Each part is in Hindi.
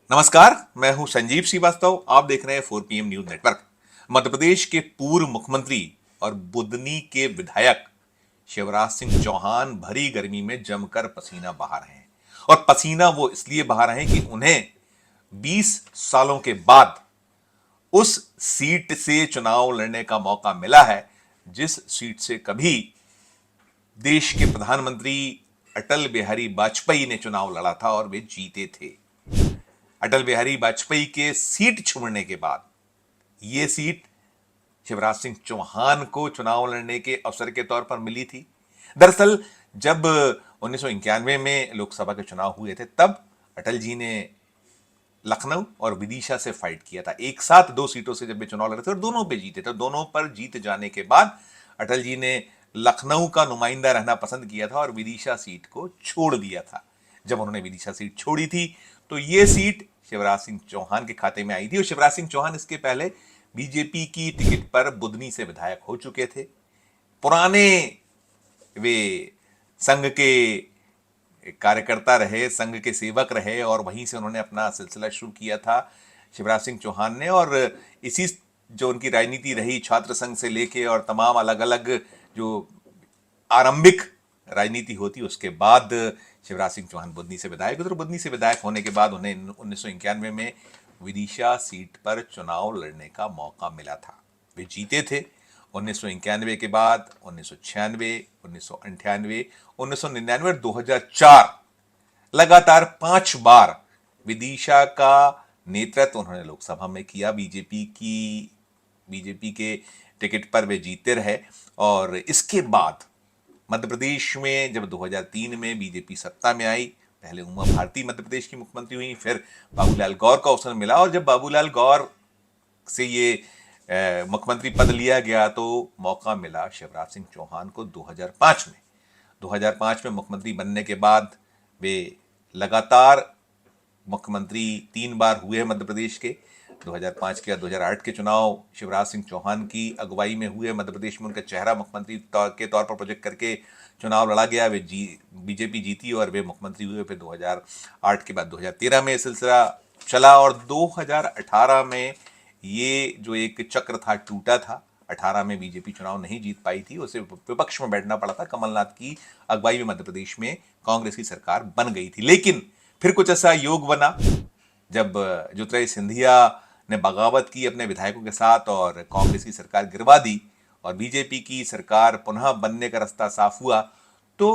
नमस्कार, मैं हूं संजीव श्रीवास्तव। आप देख रहे हैं 4 PM news network. Madhya Pradesh के पूर्व मुख्यमंत्री और बुदनी के विधायक शिवराज सिंह चौहान भरी गर्मी में जमकर पसीना बहा रहे हैं। और पसीना वो इसलिए बहा रहे हैं कि उन्हें 20 सालों के बाद उस सीट से चुनाव लड़ने का मौका मिला है जिस सीट से कभी देश के प्रधानमंत्री अटल बिहारी वाजपेयी ने चुनाव लड़ा था और वे जीते थे। अटल बिहारी वाजपेयी के सीट छोड़ने के बाद ये सीट शिवराज सिंह चौहान को चुनाव लड़ने के अवसर के तौर पर मिली थी। दरअसल जब 1991 में लोकसभा के चुनाव हुए थे तब अटल जी ने लखनऊ और विदिशा से फाइट किया था। एक साथ 2 सीटों से जब वे चुनाव लड़े थे और दोनों पे जीते थे। दोनों पर जीत जाने के बाद अटल जी ने लखनऊ का नुमाइंदा रहना पसंद किया था और विदिशा सीट को छोड़ दिया था। जब उन्होंने विदिशा सीट छोड़ी थी तो ये सीट शिवराज सिंह चौहान के खाते में आई थी और शिवराज सिंह चौहान इसके पहले बीजेपी की टिकट पर बुदनी से विधायक हो चुके थे। पुराने वे संघ के कार्यकर्ता रहे, संघ के सेवक रहे और वहीं से उन्होंने अपना सिलसिला शुरू किया था शिवराज सिंह चौहान ने। और इसी जो उनकी राजनीति रही छात्र संघ से लेके और तमाम अलग अलग जो आरंभिक राजनीति होती उसके बाद शिवराज सिंह चौहान बुदनी से विधायक हुए। बुदनी से विधायक होने के बाद उन्हें 1991 में विदिशा सीट पर चुनाव लड़ने का मौका मिला था। वे जीते थे। 1991 के बाद 1996, 1998, 1999 और 2004 लगातार 5 बार विदिशा का नेतृत्व उन्होंने लोकसभा में किया। बीजेपी के टिकट पर वे जीते रहे। और इसके बाद मध्य प्रदेश में जब 2003 में बीजेपी सत्ता में आई, पहले उमा भारती मध्य प्रदेश की मुख्यमंत्री हुई, फिर बाबूलाल गौर का अवसर मिला और जब बाबूलाल गौर से ये मुख्यमंत्री पद लिया गया तो मौका मिला शिवराज सिंह चौहान को 2005 में। 2005 में मुख्यमंत्री बनने के बाद वे लगातार मुख्यमंत्री 3 बार हुए हैं मध्य प्रदेश के। 2005 के 2008 के चुनाव शिवराज सिंह चौहान की अगुवाई में हुए। मध्य प्रदेश में उनका चेहरा मुख्यमंत्री के तौर पर प्रोजेक्ट करके चुनाव लड़ा गया। वे बीजेपी जीती और वे मुख्यमंत्री हुए। फिर 2008 के बाद 2013 में सिलसिला चला और 2018 में ये जो एक चक्र था टूटा था। 18 में बीजेपी चुनाव नहीं जीत पाई थी, उसे विपक्ष में बैठना पड़ा था। कमलनाथ की अगुवाई में मध्य प्रदेश में कांग्रेस की सरकार बन गई थी। लेकिन फिर कुछ ऐसा योग बना जब ज्योतिरादित्य सिंधिया ने बगावत की अपने विधायकों के साथ और कांग्रेस की सरकार गिरवा दी और बीजेपी की सरकार पुनः बनने का रास्ता साफ हुआ तो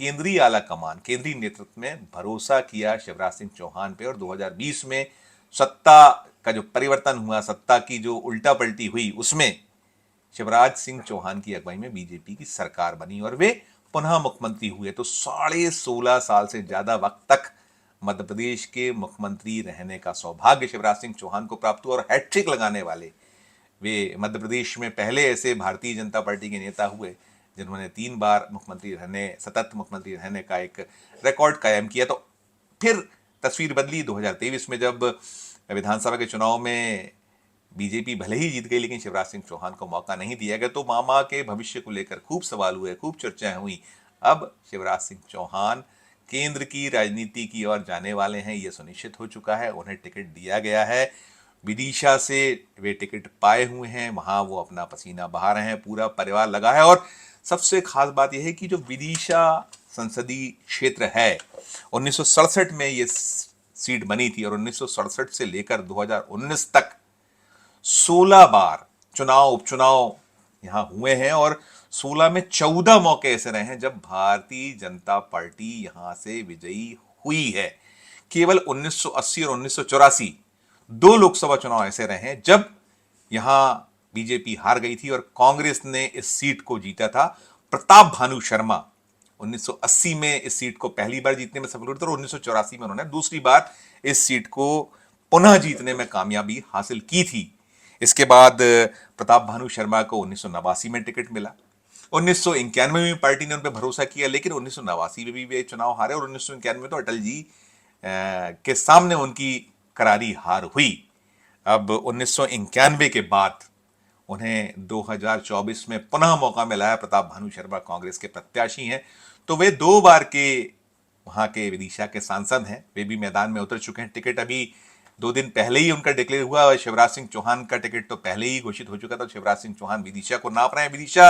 केंद्रीय आला कमान, केंद्रीय नेतृत्व में भरोसा किया शिवराज सिंह चौहान पे और 2020 में सत्ता का जो परिवर्तन हुआ, सत्ता की जो उल्टा पलटी हुई, उसमें शिवराज सिंह चौहान की अगुवाई में बीजेपी की सरकार बनी और वे पुनः मुख्यमंत्री हुए। तो 16.5 साल से ज्यादा वक्त तक मध्य प्रदेश के मुख्यमंत्री रहने का सौभाग्य शिवराज सिंह चौहान को प्राप्त हुआ और हैट्रिक लगाने वाले वे मध्य प्रदेश में पहले ऐसे भारतीय जनता पार्टी के नेता हुए जिन्होंने 3 बार सतत मुख्यमंत्री रहने का एक रिकॉर्ड कायम किया। तो फिर तस्वीर बदली 2023 में जब विधानसभा के चुनाव में बीजेपी भले ही जीत गई लेकिन शिवराज सिंह चौहान को मौका नहीं दिया गया। तो मामा के भविष्य को लेकर खूब सवाल हुए, खूब चर्चाएं हुई। अब शिवराज सिंह चौहान केंद्र की राजनीति की ओर जाने वाले हैं, यह सुनिश्चित हो चुका है। उन्हें टिकट दिया गया है। विदिशा से वे टिकट पाए हुए हैं, वहां वो अपना पसीना बहा रहे हैं, पूरा परिवार लगा है। और सबसे खास बात यह है कि जो विदिशा संसदीय क्षेत्र है, 1967 में ये सीट बनी थी और 1967 से लेकर 2019 तक 16 बार उपचुनाव यहां हुए हैं और 16 में 14 मौके ऐसे रहे हैं जब भारतीय जनता पार्टी यहां से विजयी हुई है। केवल 1980 और 1984 2 लोकसभा चुनाव ऐसे रहे हैं जब यहां बीजेपी हार गई थी और कांग्रेस ने इस सीट को जीता था। प्रताप भानु शर्मा 1980 में इस सीट को पहली बार जीतने में सफल हुए थे और 1984 में उन्होंने दूसरी बार इस सीट को पुनः जीतने में कामयाबी हासिल की थी। इसके बाद प्रताप भानु शर्मा को 1989 में टिकट मिला। 1991 में पार्टी ने उन पर भरोसा किया लेकिन 1989 में भी वे चुनाव हारे और 1991 में तो अटल जी के सामने उनकी करारी हार हुई। अब 1991 के बाद उन्हें 2024 में पुनः मौका मिला है। प्रताप भानु शर्मा कांग्रेस के प्रत्याशी हैं तो वे 2 बार के वहाँ के विदिशा के सांसद हैं, वे भी मैदान में उतर चुके हैं। टिकट अभी 2 दिन पहले ही उनका डिक्लेयर हुआ। शिवराज सिंह चौहान का टिकट तो पहले ही घोषित हो चुका था। शिवराज सिंह चौहान विदिशा को नाप रहे हैं। विदिशा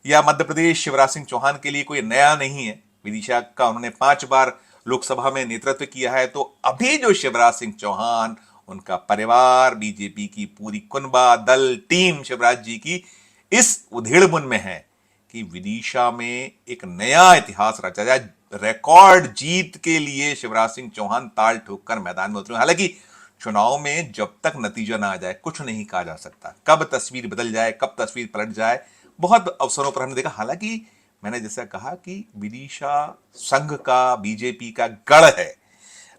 या मध्य प्रदेश शिवराज सिंह चौहान के लिए कोई नया नहीं है। विदिशा का उन्होंने 5 बार लोकसभा में नेतृत्व किया है। तो अभी जो शिवराज सिंह चौहान, उनका परिवार, बीजेपी की पूरी कुनबा दल टीम शिवराज जी की इस उधेड़बुन में है कि विदिशा में एक नया इतिहास रचा जाए। रिकॉर्ड जीत के लिए शिवराज सिंह चौहान ताल ठोक कर मैदान में उतरे। हालांकि चुनाव में जब तक नतीजा ना आ जाए कुछ नहीं कहा जा सकता। कब तस्वीर बदल जाए, कब तस्वीर पलट जाए, बहुत अवसरों पर हमने देखा। हालांकि मैंने जैसा कहा कि विदिशा संघ का, बीजेपी का गढ़ है।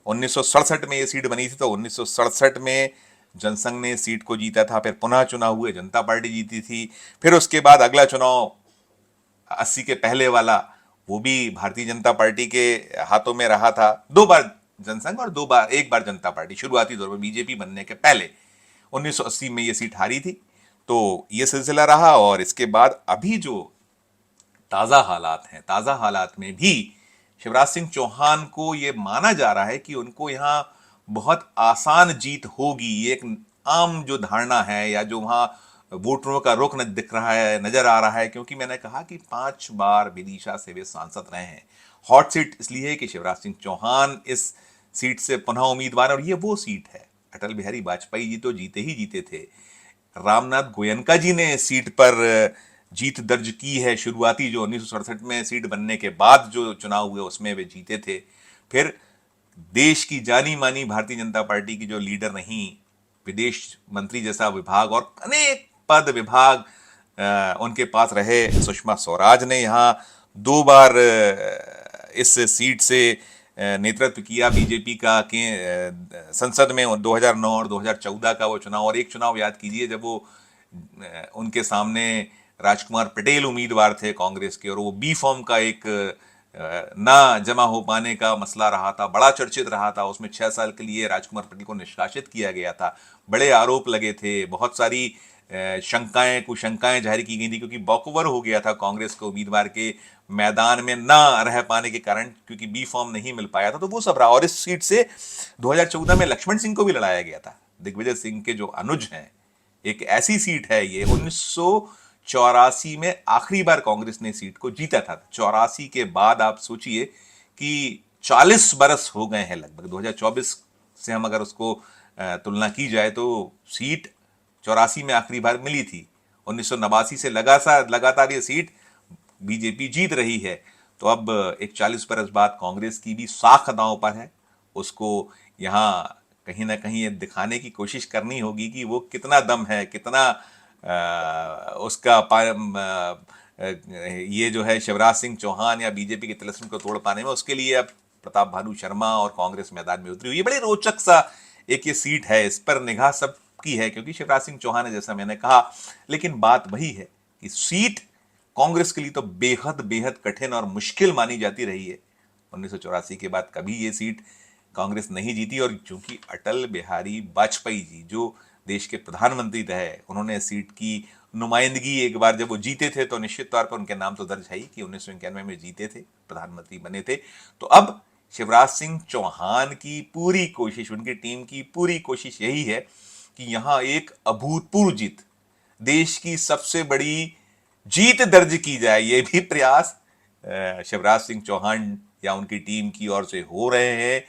1967 में ये सीट बनी थी, तो 1967 में जनसंघ ने सीट को जीता था। फिर पुनः चुनाव हुए, जनता पार्टी जीती थी। फिर उसके बाद अगला चुनाव 80 के पहले वाला, वो भी भारतीय जनता पार्टी के हाथों में रहा था। 2 बार जनसंघ और एक बार जनता पार्टी, शुरुआती दौर में बीजेपी बनने के पहले 1980 में ये सीट हारी थी। तो ये सिलसिला रहा। और इसके बाद अभी जो ताजा हालात हैं, ताजा हालात में भी शिवराज सिंह चौहान को यह माना जा रहा है कि उनको यहां बहुत आसान जीत होगी। ये एक आम जो धारणा है, या जो वहां वोटरों का रुख दिख रहा है, नजर आ रहा है। क्योंकि मैंने कहा कि 5 बार विदिशा से वे सांसद रहे हैं। हॉट सीट इसलिए है कि शिवराज सिंह चौहान इस सीट से पुनः उम्मीदवार है। और ये वो सीट है, अटल बिहारी वाजपेयी जी तो जीते ही जीते थे। रामनाथ गोयनका जी ने सीट पर जीत दर्ज की है। शुरुआती जो 1967 में सीट बनने के बाद जो चुनाव हुए उसमें वे जीते थे। फिर देश की जानी मानी भारतीय जनता पार्टी की जो लीडर रही, विदेश मंत्री जैसा विभाग और अनेक पद विभाग उनके पास रहे, सुषमा स्वराज ने यहाँ 2 बार इस सीट से नेतृत्व किया बीजेपी का के संसद में। 2009 और 2014 का वो चुनाव, और एक चुनाव याद कीजिए जब वो उनके सामने राजकुमार पटेल उम्मीदवार थे कांग्रेस के, और वो बी फॉर्म का एक ना जमा हो पाने का मसला रहा था, बड़ा चर्चित रहा था। उसमें 6 साल के लिए राजकुमार पटेल को निष्कासित किया गया था। बड़े आरोप लगे थे, बहुत सारी शंकाएं कुशंकाएं जाहिर की गई थी, क्योंकि वॉकओवर हो गया था कांग्रेस के उम्मीदवार के मैदान में ना रह पाने के कारण, क्योंकि बी फॉर्म नहीं मिल पाया था। तो वो सब रहा। और इस सीट से 2014 में लक्ष्मण सिंह को भी लड़ाया गया था, दिग्विजय सिंह के जो अनुज हैं। एक ऐसी सीट है ये, 1984 में आखिरी बार कांग्रेस ने सीट को जीता था। 84 के बाद आप सोचिए कि 40 बरस हो गए हैं लगभग। 2024 से हम अगर उसको तुलना की जाए तो सीट 84 में आखिरी बार मिली थी। 1989 से लगातार ये सीट बीजेपी जीत रही है। तो अब एक 40 बरस बाद कांग्रेस की भी साख दांव पर है। उसको यहाँ कहीं ना कहीं ये दिखाने की कोशिश करनी होगी कि वो कितना दम है, कितना उसका ये जो है शिवराज सिंह चौहान या बीजेपी के तिलिस्म को तोड़ पाने में। उसके लिए अब प्रताप भानु शर्मा और कांग्रेस मैदान में उतरी हुई है। बड़ी रोचक सा एक ये सीट है, इस पर निगाह सबकी है क्योंकि शिवराज सिंह चौहान है, जैसा मैंने कहा। लेकिन बात वही है कि सीट कांग्रेस के लिए तो बेहद बेहद कठिन और मुश्किल मानी जाती रही है। 1984 के बाद कभी ये सीट कांग्रेस नहीं जीती। और चूंकि अटल बिहारी वाजपेयी जी जो देश के प्रधानमंत्री रहे, उन्होंने सीट की नुमाइंदगी एक बार जब वो जीते थे, तो निश्चित तौर पर उनके नाम तो दर्ज है ही कि 1991 में जीते थे, प्रधानमंत्री बने थे। तो अब शिवराज सिंह चौहान की पूरी कोशिश, उनकी टीम की पूरी कोशिश यही है कि यहां एक अभूतपूर्व जीत, देश की सबसे बड़ी जीत दर्ज की जाए। ये भी प्रयास शिवराज सिंह चौहान या उनकी टीम की ओर से हो रहे हैं।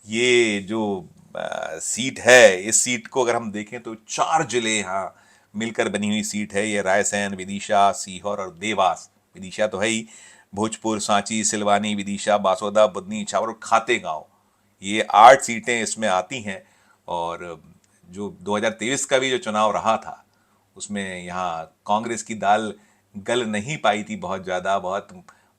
ये जो सीट है, इस सीट को अगर हम देखें तो 4 जिले यहाँ मिलकर बनी हुई सीट है। ये रायसेन, विदिशा, सीहोर और देवास। विदिशा तो है ही, भोजपुर, सांची, सिलवानी, विदिशा, बासोदा, बुदनी, इछावर और खातेगांव, ये 8 सीटें इसमें आती हैं। और जो 2023 का भी जो चुनाव रहा था, उसमें यहाँ कांग्रेस की दाल गल नहीं पाई थी बहुत ज़्यादा, बहुत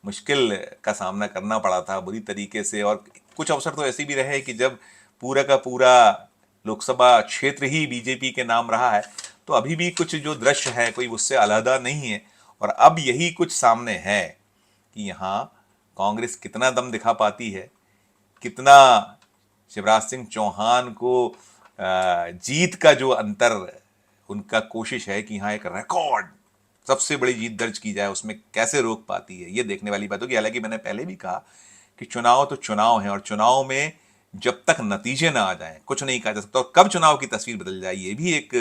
मुश्किल का सामना करना पड़ा था बुरी तरीके से। और कुछ अवसर तो ऐसे भी रहे कि जब पूरा का पूरा लोकसभा क्षेत्र ही बीजेपी के नाम रहा है। तो अभी भी कुछ जो दृश्य है कोई उससे अलहदा नहीं है। और अब यही कुछ सामने है कि यहाँ कांग्रेस कितना दम दिखा पाती है, कितना शिवराज सिंह चौहान को जीत का जो अंतर उनका कोशिश है कि यहाँ एक रिकॉर्ड सबसे बड़ी जीत दर्ज की जाए, उसमें कैसे रोक पाती है, ये देखने वाली बात होगी। हालांकि मैंने पहले भी कहा कि चुनाव तो चुनाव है और चुनाव में जब तक नतीजे ना आ जाएं कुछ नहीं कहा जा सकता, और कब चुनाव की तस्वीर बदल जाए ये भी एक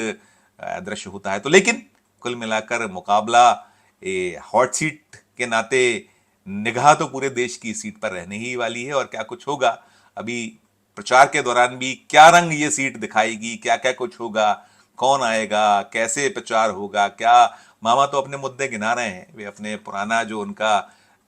दृश्य होता है। तो लेकिन कुल मिलाकर मुकाबला हॉट सीट के नाते निगाह तो पूरे देश की सीट पर रहने ही वाली है, और क्या कुछ होगा अभी प्रचार के दौरान भी, क्या रंग ये सीट दिखाएगी, क्या क्या कुछ होगा, कौन आएगा, कैसे प्रचार होगा, क्या मामा तो अपने मुद्दे गिना रहे हैं, वे अपने पुराना जो उनका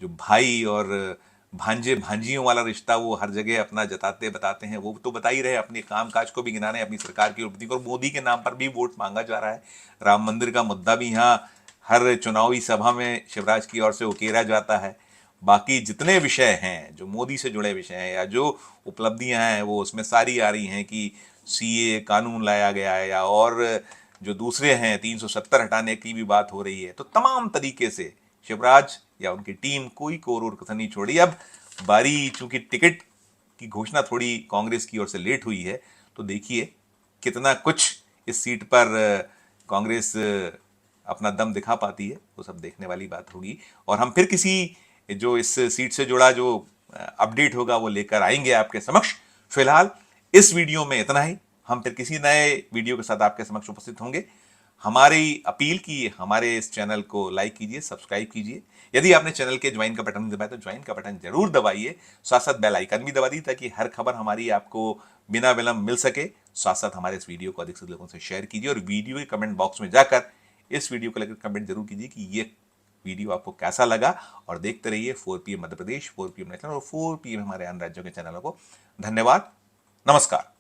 जो भाई और भांजे भांजियों वाला रिश्ता वो हर जगह अपना जताते बताते हैं, वो तो बता ही रहे, अपने काम काज को भी गिना रहे हैं, अपनी सरकार की उपलब्धि को, और मोदी के नाम पर भी वोट मांगा जा रहा है। राम मंदिर का मुद्दा भी यहाँ हर चुनावी सभा में शिवराज की ओर से उकेरा जाता है। बाकी जितने विषय हैं जो मोदी से जुड़े विषय हैं या जो उपलब्धियां हैं वो उसमें सारी आ रही हैं कि सीए कानून लाया गया है, या और जो दूसरे हैं 370 हटाने की भी बात हो रही है। तो तमाम तरीके से शिवराज या उनकी टीम कोई कोर और कसर नहीं छोड़ी। अब बारी, चूंकि टिकट की घोषणा थोड़ी कांग्रेस की ओर से लेट हुई है, तो देखिए कितना कुछ इस सीट पर कांग्रेस अपना दम दिखा पाती है, वो सब देखने वाली बात होगी। और हम फिर किसी जो इस सीट से जुड़ा जो अपडेट होगा वो लेकर आएंगे आपके समक्ष। फिलहाल इस वीडियो में इतना ही, हम फिर किसी नए वीडियो के साथ आपके समक्ष उपस्थित होंगे। हमारी अपील की हमारे इस चैनल को लाइक कीजिए, सब्सक्राइब कीजिए। यदि आपने चैनल के ज्वाइन का बटन दबाया तो ज्वाइन का बटन जरूर दबाइए, साथ साथ बेल आइकन भी दबा दी ताकि हर खबर हमारी आपको बिना विलंब मिल सके। साथ साथ हमारे इस वीडियो को अधिक से अधिक लोगों से शेयर कीजिए, और वीडियो के कमेंट बॉक्स में जाकर इस वीडियो को लेकर कमेंट जरूर कीजिए कि ये वीडियो आपको कैसा लगा। और देखते रहिए 4PM Madhya Pradesh, 4PM national और 4PM हमारे अन्य राज्यों के चैनलों को। धन्यवाद, नमस्कार।